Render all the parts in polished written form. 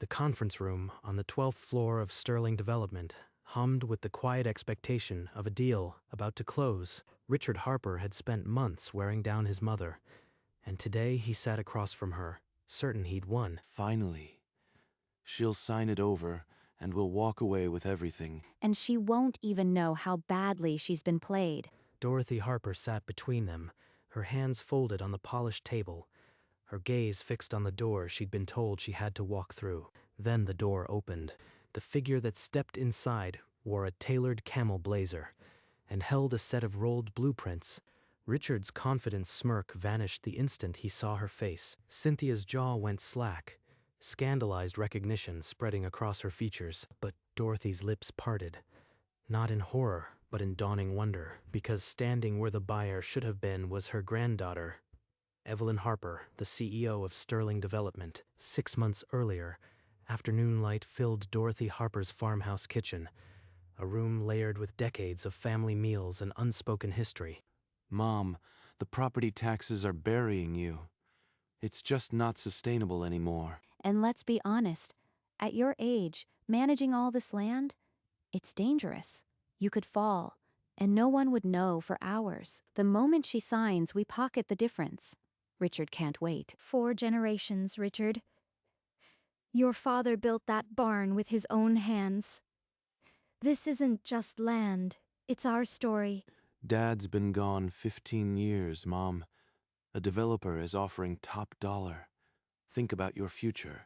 The conference room on the 12th floor of Sterling Development hummed with the quiet expectation of a deal about to close. Richard Harper had spent months wearing down his mother, and today he sat across from her, certain he'd won. Finally, she'll sign it over and we'll walk away with everything. And she won't even know how badly she's been played. Dorothy Harper sat between them, her hands folded on the polished table, her gaze fixed on the door she'd been told she had to walk through. Then the door opened. The figure that stepped inside wore a tailored camel blazer and held a set of rolled blueprints. Richard's confident smirk vanished the instant he saw her face. Cynthia's jaw went slack, scandalized recognition spreading across her features. But Dorothy's lips parted, not in horror, but in dawning wonder, because standing where the buyer should have been was her granddaughter, Evelyn Harper, the CEO of Sterling Development. 6 months earlier, afternoon light filled Dorothy Harper's farmhouse kitchen, a room layered with decades of family meals and unspoken history. Mom, the property taxes are burying you. It's just not sustainable anymore. And let's be honest, at your age, managing all this land, it's dangerous. You could fall, and no one would know for hours. The moment she signs, we pocket the difference. Richard can't wait. 4 generations, Richard. Your father built that barn with his own hands. This isn't just land, it's our story. Dad's been gone 15 years, Mom. A developer is offering top dollar. Think about your future.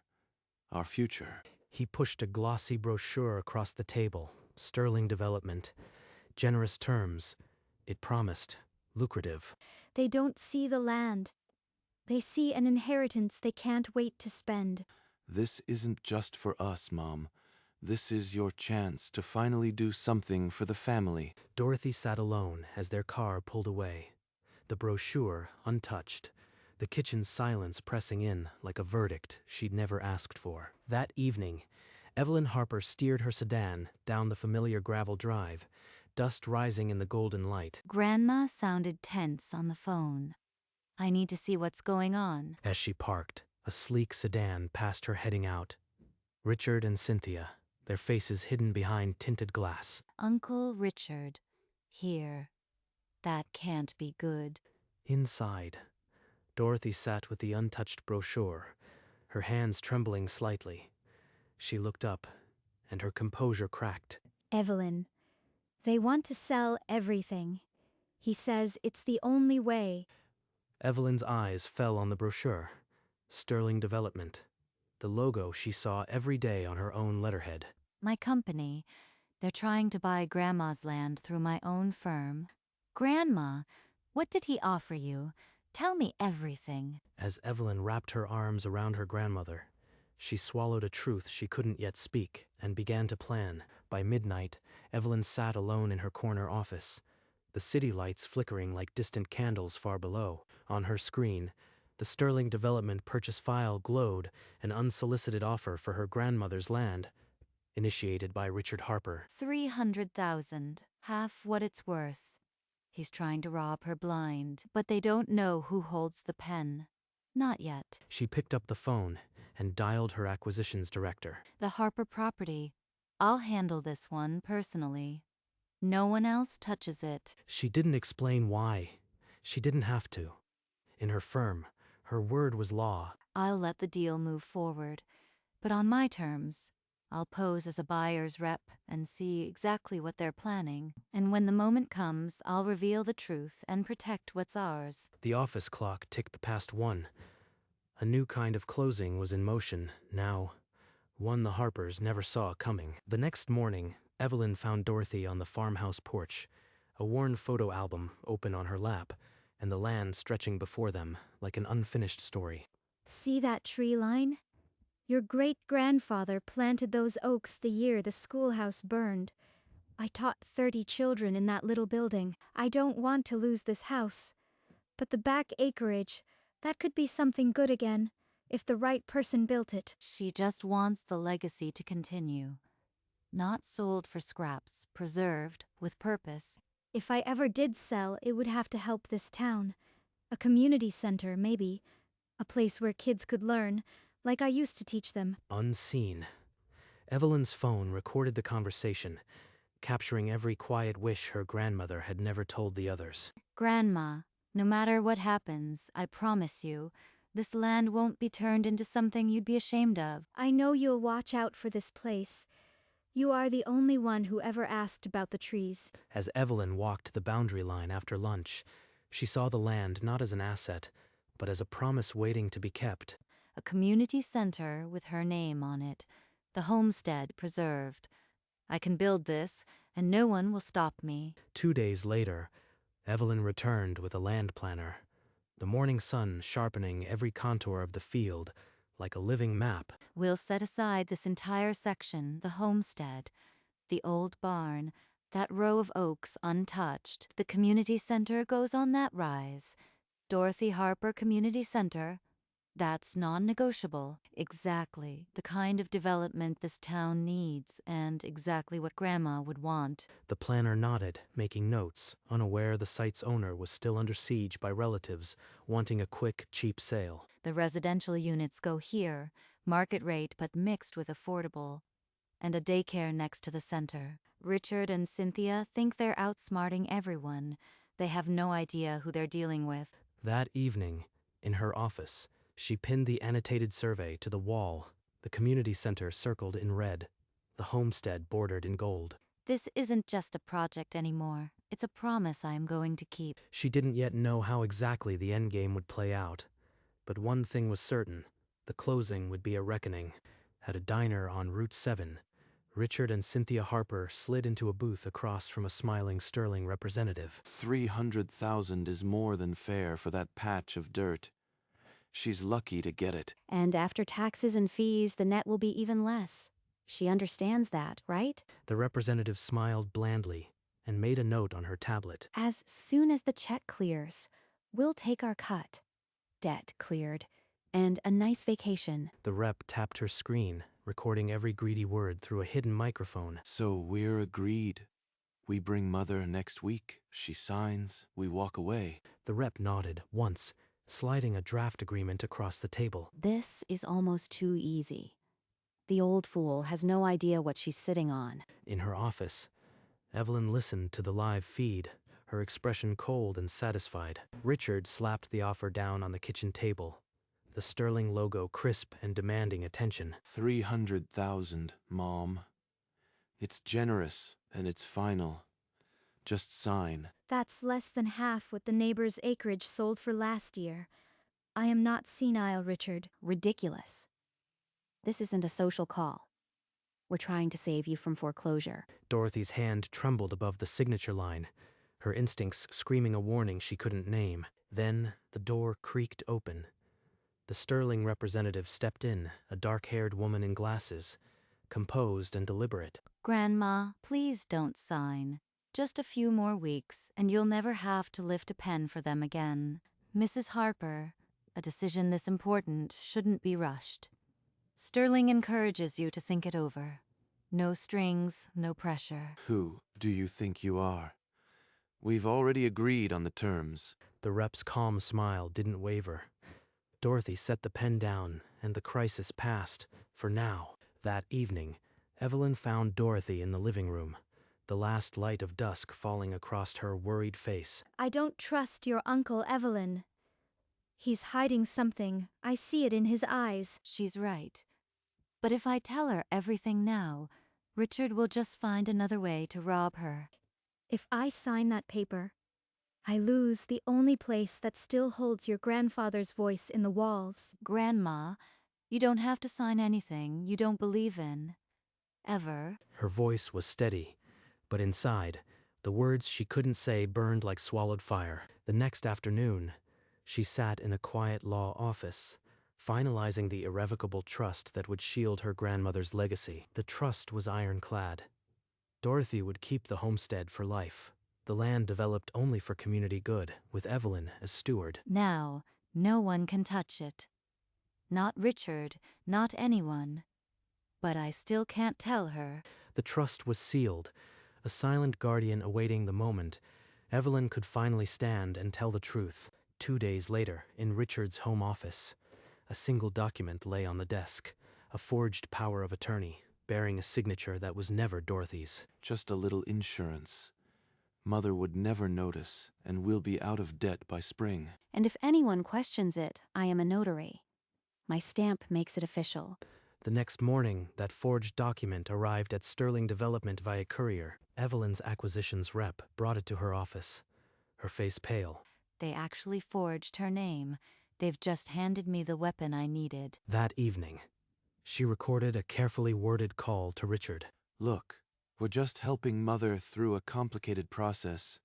Our future. He pushed a glossy brochure across the table. Sterling Development. Generous terms. It promised. Lucrative. They don't see the land. They see an inheritance they can't wait to spend. This isn't just for us, Mom. This is your chance to finally do something for the family. Dorothy sat alone as their car pulled away, the brochure untouched, the kitchen's silence pressing in like a verdict she'd never asked for. That evening, Evelyn Harper steered her sedan down the familiar gravel drive, dust rising in the golden light. Grandma sounded tense on the phone. I need to see what's going on. As she parked, a sleek sedan passed her heading out. Richard and Cynthia, their faces hidden behind tinted glass. Uncle Richard, here. That can't be good. Inside, Dorothy sat with the untouched brochure, her hands trembling slightly. She looked up, and her composure cracked. Evelyn, they want to sell everything. He says it's the only way. Evelyn's eyes fell on the brochure. Sterling Development. The logo she saw every day on her own letterhead. My company. They're trying to buy Grandma's land through my own firm. Grandma, what did he offer you? Tell me everything. As Evelyn wrapped her arms around her grandmother, she swallowed a truth she couldn't yet speak and began to plan. By midnight, Evelyn sat alone in her corner office, the city lights flickering like distant candles far below. On her screen, the Sterling Development purchase file glowed, an unsolicited offer for her grandmother's land, initiated by Richard Harper. 300,000, half what it's worth. He's trying to rob her blind, but they don't know who holds the pen. Not yet. She picked up the phone and dialed her acquisitions director. The Harper property. I'll handle this one personally. No one else touches it. She didn't explain why. She didn't have to. In her firm, her word was law. I'll let the deal move forward, but on my terms. I'll pose as a buyer's rep and see exactly what they're planning. And when the moment comes, I'll reveal the truth and protect what's ours. The office clock ticked past 1. A new kind of closing was in motion, now. One the Harpers never saw coming. The next morning, Evelyn found Dorothy on the farmhouse porch, a worn photo album open on her lap, and the land stretching before them like an unfinished story. See that tree line? Your great-grandfather planted those oaks the year the schoolhouse burned. I taught 30 children in that little building. I don't want to lose this house. But the back acreage, that could be something good again, if the right person built it. She just wants the legacy to continue. Not sold for scraps, preserved, with purpose. If I ever did sell, it would have to help this town. A community center, maybe. A place where kids could learn, like I used to teach them. Unseen. Evelyn's phone recorded the conversation, capturing every quiet wish her grandmother had never told the others. Grandma, no matter what happens, I promise you, this land won't be turned into something you'd be ashamed of. I know you'll watch out for this place. You are the only one who ever asked about the trees. As Evelyn walked the boundary line after lunch, she saw the land not as an asset, but as a promise waiting to be kept. A community center with her name on it, the homestead preserved. I can build this, and no one will stop me. 2 days later, Evelyn returned with a land planner, the morning sun sharpening every contour of the field like a living map. We'll set aside this entire section, the homestead, the old barn, that row of oaks untouched. The community center goes on that rise. Dorothy Harper Community Center. That's non-negotiable. Exactly the kind of development this town needs, and exactly what Grandma would want. The planner nodded, making notes, unaware the site's owner was still under siege by relatives wanting a quick, cheap sale. The residential units go here, market rate but mixed with affordable, and a daycare next to the center. Richard and Cynthia think they're outsmarting everyone. They have no idea who they're dealing with. That evening, in her office, she pinned the annotated survey to the wall, the community center circled in red, the homestead bordered in gold. This isn't just a project anymore. It's a promise I am going to keep. She didn't yet know how exactly the endgame would play out, but one thing was certain: the closing would be a reckoning. At a diner on Route 7, Richard and Cynthia Harper slid into a booth across from a smiling Sterling representative. 300,000 is more than fair for that patch of dirt. She's lucky to get it. And after taxes and fees, the net will be even less. She understands that, right? The representative smiled blandly and made a note on her tablet. As soon as the check clears, we'll take our cut. Debt cleared. And a nice vacation. The rep tapped her screen, recording every greedy word through a hidden microphone. So we're agreed. We bring Mother next week. She signs. We walk away. The rep nodded once, sliding a draft agreement across the table. This is almost too easy. The old fool has no idea what she's sitting on. In her office, Evelyn listened to the live feed, her expression cold and satisfied. Richard slapped the offer down on the kitchen table, the Sterling logo crisp and demanding attention. 300,000, Mom. It's generous, and it's final. Just sign. That's less than half what the neighbor's acreage sold for last year. I am not senile, Richard. Ridiculous. This isn't a social call. We're trying to save you from foreclosure. Dorothy's hand trembled above the signature line, her instincts screaming a warning she couldn't name. Then the door creaked open. The Sterling representative stepped in, a dark-haired woman in glasses, composed and deliberate. Grandma, please don't sign. Just a few more weeks, and you'll never have to lift a pen for them again. Mrs. Harper, a decision this important shouldn't be rushed. Sterling encourages you to think it over. No strings, no pressure. Who do you think you are? We've already agreed on the terms. The rep's calm smile didn't waver. Dorothy set the pen down, and the crisis passed, for now. That evening, Evelyn found Dorothy in the living room, the last light of dusk falling across her worried face. I don't trust your Uncle Evelyn. He's hiding something. I see it in his eyes. She's right. But if I tell her everything now, Richard will just find another way to rob her. If I sign that paper, I lose the only place that still holds your grandfather's voice in the walls. Grandma, you don't have to sign anything you don't believe in. Ever. Her voice was steady, but inside, the words she couldn't say burned like swallowed fire. The next afternoon, she sat in a quiet law office, finalizing the irrevocable trust that would shield her grandmother's legacy. The trust was ironclad. Dorothy would keep the homestead for life. The land developed only for community good, with Evelyn as steward. Now, no one can touch it. Not Richard, not anyone. But I still can't tell her. The trust was sealed, a silent guardian awaiting the moment Evelyn could finally stand and tell the truth. 2 days later, in Richard's home office, A single document lay on the desk, a forged power of attorney, bearing a signature that was never Dorothy's. Just a little insurance. Mother would never notice, and we'll be out of debt by spring. And if anyone questions it, I am a notary. My stamp makes it official. The next morning, that forged document arrived at Sterling Development via courier. Evelyn's acquisitions rep brought it to her office, her face pale. They actually forged her name. They've just handed me the weapon I needed. That evening, she recorded a carefully worded call to Richard. Look, we're just helping Mother through a complicated process.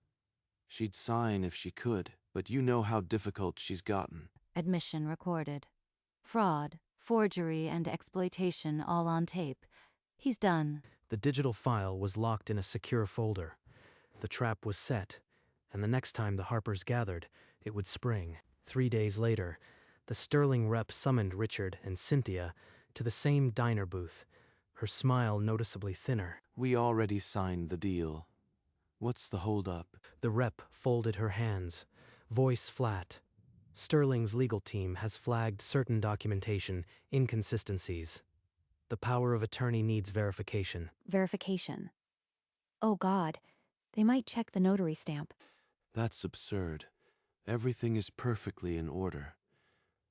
She'd sign if she could, but you know how difficult she's gotten. Admission recorded. Fraud, forgery, and exploitation all on tape. He's done. The digital file was locked in a secure folder. The trap was set, and the next time the Harpers gathered, it would spring. 3 days later, the Sterling rep summoned Richard and Cynthia to the same diner booth, her smile noticeably thinner. We already signed the deal. What's the holdup? The rep folded her hands, voice flat. Sterling's legal team has flagged certain documentation inconsistencies. The power of attorney needs verification. Verification. Oh God, they might check the notary stamp. That's absurd. Everything is perfectly in order.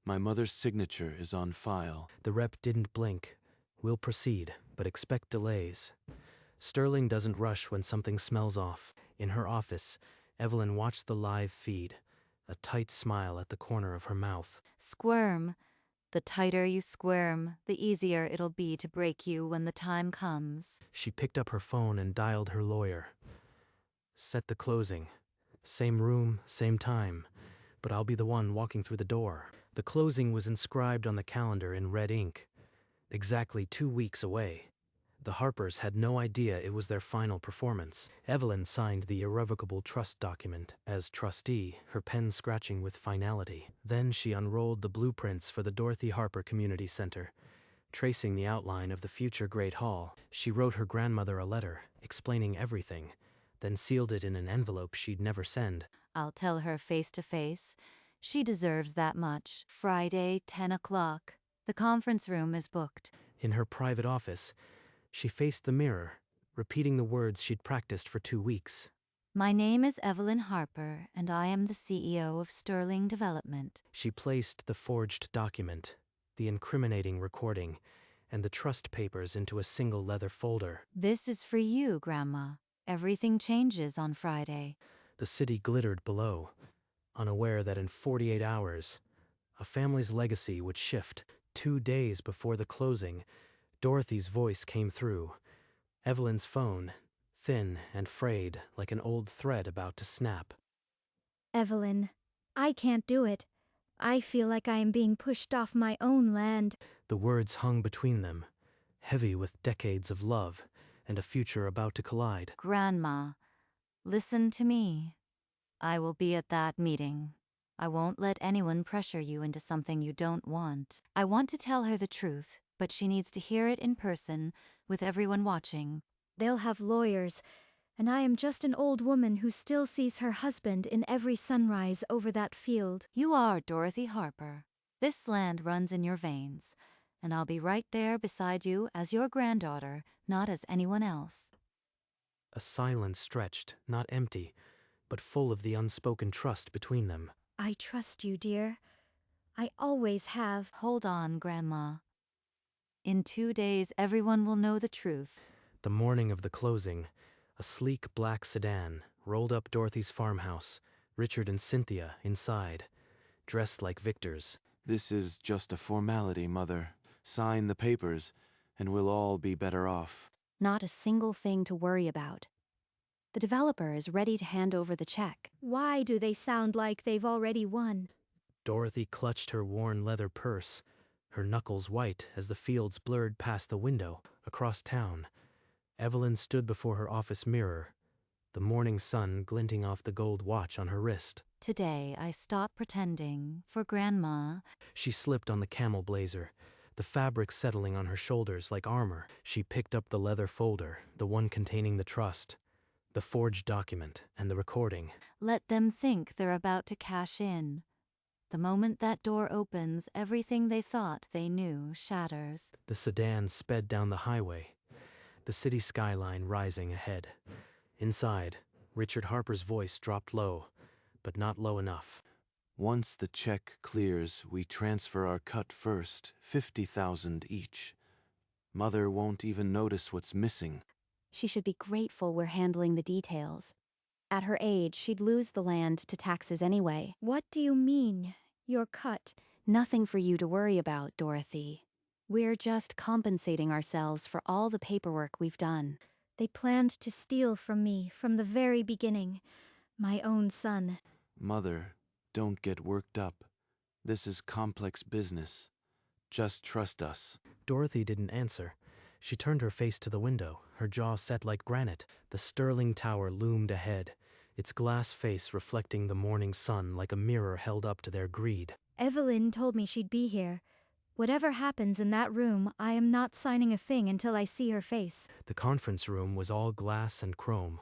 My mother's signature is on file. The rep didn't blink. We'll proceed, but expect delays. Sterling doesn't rush when something smells off. In her office, Evelyn watched the live feed, a tight smile at the corner of her mouth. Squirm. The tighter you squirm, the easier it'll be to break you when the time comes. She picked up her phone and dialed her lawyer. Set the closing. Same room, same time, but I'll be the one walking through the door. The closing was inscribed on the calendar in red ink. Exactly 2 weeks away. The Harpers had no idea it was their final performance. Evelyn signed the irrevocable trust document as trustee, her pen scratching with finality. Then she unrolled the blueprints for the Dorothy Harper Community Center, tracing the outline of the future Great Hall. She wrote her grandmother a letter, explaining everything, then sealed it in an envelope she'd never send. I'll tell her face to face. She deserves that much. Friday, 10 o'clock. The conference room is booked. In her private office, she faced the mirror, repeating the words she'd practiced for 2 weeks. My name is Evelyn Harper, and I am the CEO of Sterling Development. She placed the forged document, the incriminating recording, and the trust papers into a single leather folder. This is for you, Grandma. Everything changes on Friday. The city glittered below, unaware that in 48 hours, a family's legacy would shift. 2 days before the closing, Dorothy's voice came through. Evelyn's phone, thin and frayed like an old thread about to snap. Evelyn, I can't do it. I feel like I am being pushed off my own land. The words hung between them, heavy with decades of love and a future about to collide. Grandma, listen to me. I will be at that meeting. I won't let anyone pressure you into something you don't want. I want to tell her the truth, but she needs to hear it in person, with everyone watching. They'll have lawyers, and I am just an old woman who still sees her husband in every sunrise over that field. You are Dorothy Harper. This land runs in your veins, and I'll be right there beside you as your granddaughter, not as anyone else. A silence stretched, not empty, but full of the unspoken trust between them. I trust you, dear. I always have. Hold on, Grandma. In 2 days, everyone will know the truth. The morning of the closing, a sleek black sedan rolled up Dorothy's farmhouse, Richard and Cynthia inside, dressed like victors. This is just a formality, Mother. Sign the papers, and we'll all be better off. Not a single thing to worry about. The developer is ready to hand over the check. Why do they sound like they've already won? Dorothy clutched her worn leather purse, her knuckles white as the fields blurred past the window across town. Evelyn stood before her office mirror, the morning sun glinting off the gold watch on her wrist. Today, I stop pretending for Grandma. She slipped on the camel blazer, the fabric settling on her shoulders like armor. She picked up the leather folder, the one containing the trust, the forged document, and the recording. Let them think they're about to cash in. The moment that door opens, everything they thought they knew shatters. The sedan sped down the highway, the city skyline rising ahead. Inside, Richard Harper's voice dropped low, but not low enough. Once the check clears, we transfer our cut first, 50,000 each. Mother won't even notice what's missing. She should be grateful we're handling the details. At her age, she'd lose the land to taxes anyway. What do you mean, your cut? Nothing for you to worry about, Dorothy. We're just compensating ourselves for all the paperwork we've done. They planned to steal from me from the very beginning. My own son. Mother, don't get worked up. This is complex business. Just trust us. Dorothy didn't answer. She turned her face to the window, her jaw set like granite. The Sterling Tower loomed ahead, its glass face reflecting the morning sun like a mirror held up to their greed. Evelyn told me she'd be here. Whatever happens in that room, I am not signing a thing until I see her face. The conference room was all glass and chrome,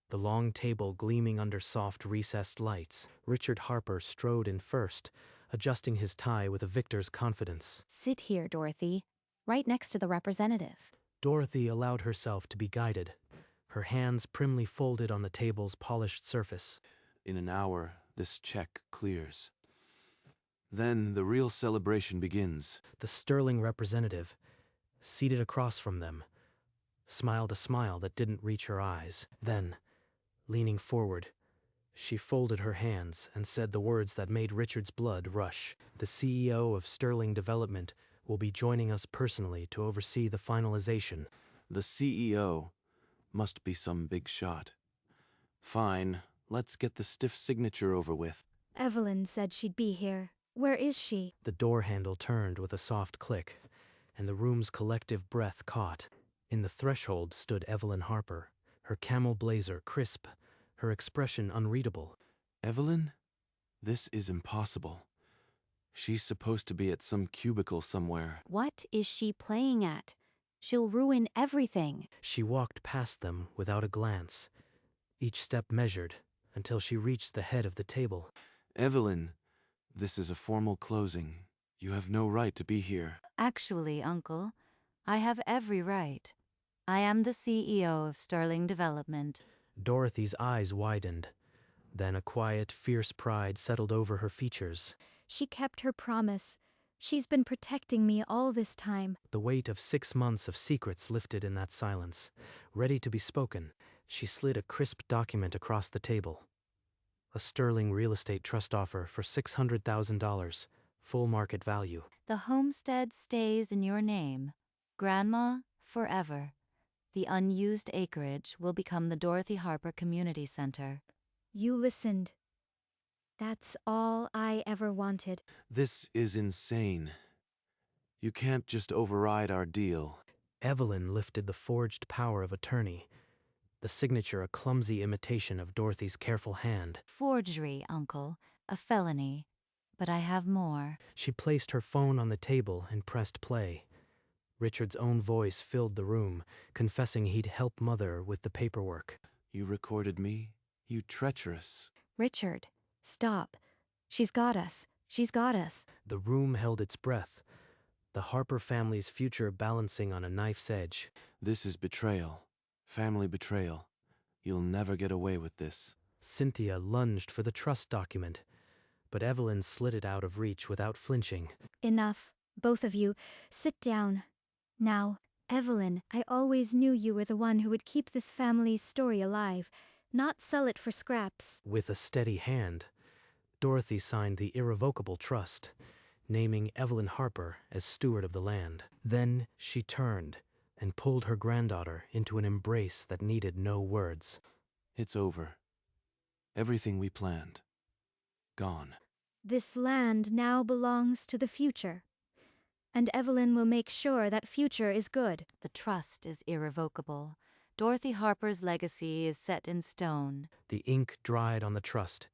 the long table gleaming under soft recessed lights. Richard Harper strode in first, adjusting his tie with a victor's confidence. Sit here, Dorothy, right next to the representative. Dorothy allowed herself to be guided, her hands primly folded on the table's polished surface. In an hour, this check clears. Then the real celebration begins. The Sterling representative, seated across from them, smiled a smile that didn't reach her eyes. Then, leaning forward, she folded her hands and said the words that made Richard's blood rush. The CEO of Sterling Development will be joining us personally to oversee the finalization. The CEO must be some big shot. Fine, let's get the stiff signature over with. Evelyn said she'd be here. Where is she? The door handle turned with a soft click, and the room's collective breath caught. In the threshold stood Evelyn Harper, her camel blazer crisp, her expression unreadable. Evelyn? This is impossible. She's supposed to be at some cubicle somewhere. What is she playing at? She'll ruin everything. She walked past them without a glance, each step measured, until she reached the head of the table. Evelyn, this is a formal closing. You have no right to be here. Actually, Uncle, I have every right. I am the CEO of Sterling Development. Dorothy's eyes widened. Then a quiet, fierce pride settled over her features. She kept her promise. She's been protecting me all this time. The weight of 6 months of secrets lifted in that silence, ready to be spoken. She slid a crisp document across the table. A Sterling real estate trust offer for $600,000, full market value. The homestead stays in your name. Grandma, forever. The unused acreage will become the Dorothy Harper Community Center. You listened. That's all I ever wanted. This is insane. You can't just override our deal. Evelyn lifted the forged power of attorney, the signature a clumsy imitation of Dorothy's careful hand. Forgery, Uncle. A felony. But I have more. She placed her phone on the table and pressed play. Richard's own voice filled the room, confessing he'd help Mother with the paperwork. You recorded me? You treacherous. Richard, stop. She's got us. She's got us. The room held its breath, the Harper family's future balancing on a knife's edge. This is betrayal. Family betrayal. You'll never get away with this. Cynthia lunged for the trust document, but Evelyn slid it out of reach without flinching. Enough. Both of you. Sit down. Now, Evelyn, I always knew you were the one who would keep this family's story alive, not sell it for scraps. With a steady hand, Dorothy signed the irrevocable trust, naming Evelyn Harper as steward of the land. Then she turned and pulled her granddaughter into an embrace that needed no words. It's over. Everything we planned. Gone. This land now belongs to the future. And Evelyn will make sure that future is good. The trust is irrevocable. Dorothy Harper's legacy is set in stone. The ink dried on the trust,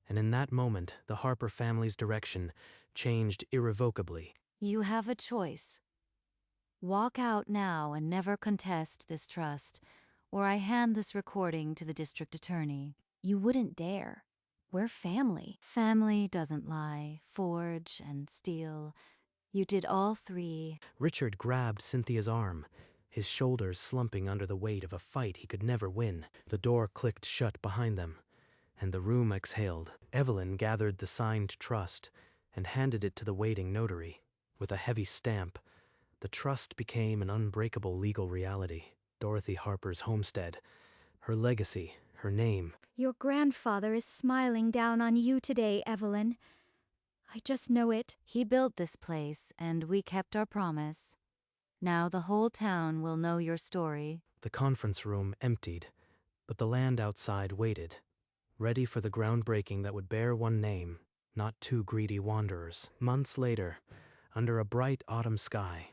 and in that moment the Harper family's direction changed irrevocably. You have a choice. Walk out now and never contest this trust, or I hand this recording to the district attorney. You wouldn't dare. We're family. Family doesn't lie, forge and steal. You did all three. Richard grabbed Cynthia's arm, his shoulders slumping under the weight of a fight he could never win. The door clicked shut behind them, and the room exhaled. Evelyn gathered the signed trust and handed it to the waiting notary. With a heavy stamp, the trust became an unbreakable legal reality. Dorothy Harper's homestead, her legacy, her name. Your grandfather is smiling down on you today, Evelyn. I just know it. He built this place, and we kept our promise. Now the whole town will know your story. The conference room emptied, but the land outside waited, ready for the groundbreaking that would bear one name, not two greedy wanderers. Months later, under a bright autumn sky,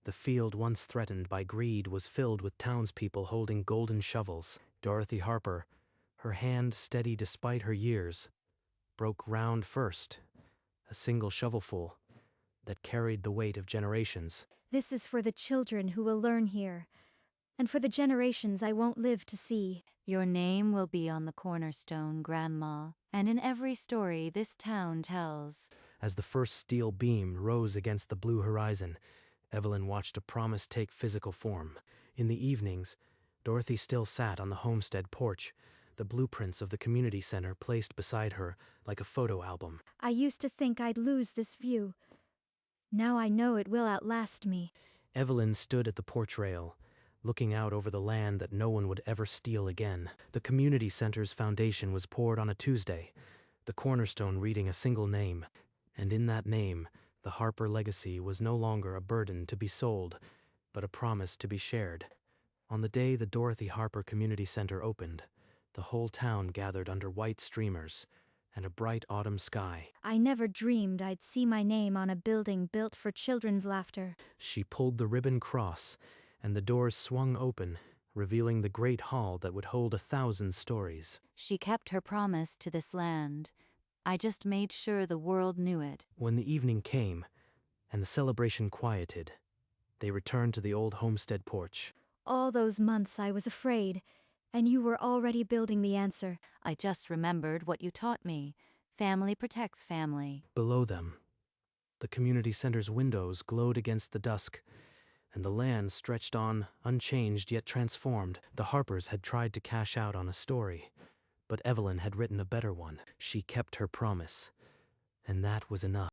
the field once threatened by greed was filled with townspeople holding golden shovels. Dorothy Harper, her hand steady despite her years, broke ground first, a single shovelful that carried the weight of generations. This is for the children who will learn here, and for the generations I won't live to see. Your name will be on the cornerstone, Grandma, and in every story this town tells. As the first steel beam rose against the blue horizon, Evelyn watched a promise take physical form. In the evenings, Dorothy still sat on the homestead porch, the blueprints of the community center placed beside her like a photo album. I used to think I'd lose this view. Now I know it will outlast me. Evelyn stood at the porch rail, looking out over the land that no one would ever steal again. The community center's foundation was poured on a Tuesday, the cornerstone reading a single name, and in that name, the Harper legacy was no longer a burden to be sold, but a promise to be shared. On the day the Dorothy Harper Community Center opened, the whole town gathered under white streamers and a bright autumn sky. I never dreamed I'd see my name on a building built for children's laughter. She pulled the ribbon cross, and the doors swung open, revealing the great hall that would hold 1,000 stories. She kept her promise to this land. I just made sure the world knew it. When the evening came, and the celebration quieted, they returned to the old homestead porch. All those months I was afraid, and you were already building the answer. I just remembered what you taught me. Family protects family. Below them, the community center's windows glowed against the dusk, and the land stretched on, unchanged yet transformed. The Harpers had tried to cash out on a story, but Evelyn had written a better one. She kept her promise, and that was enough.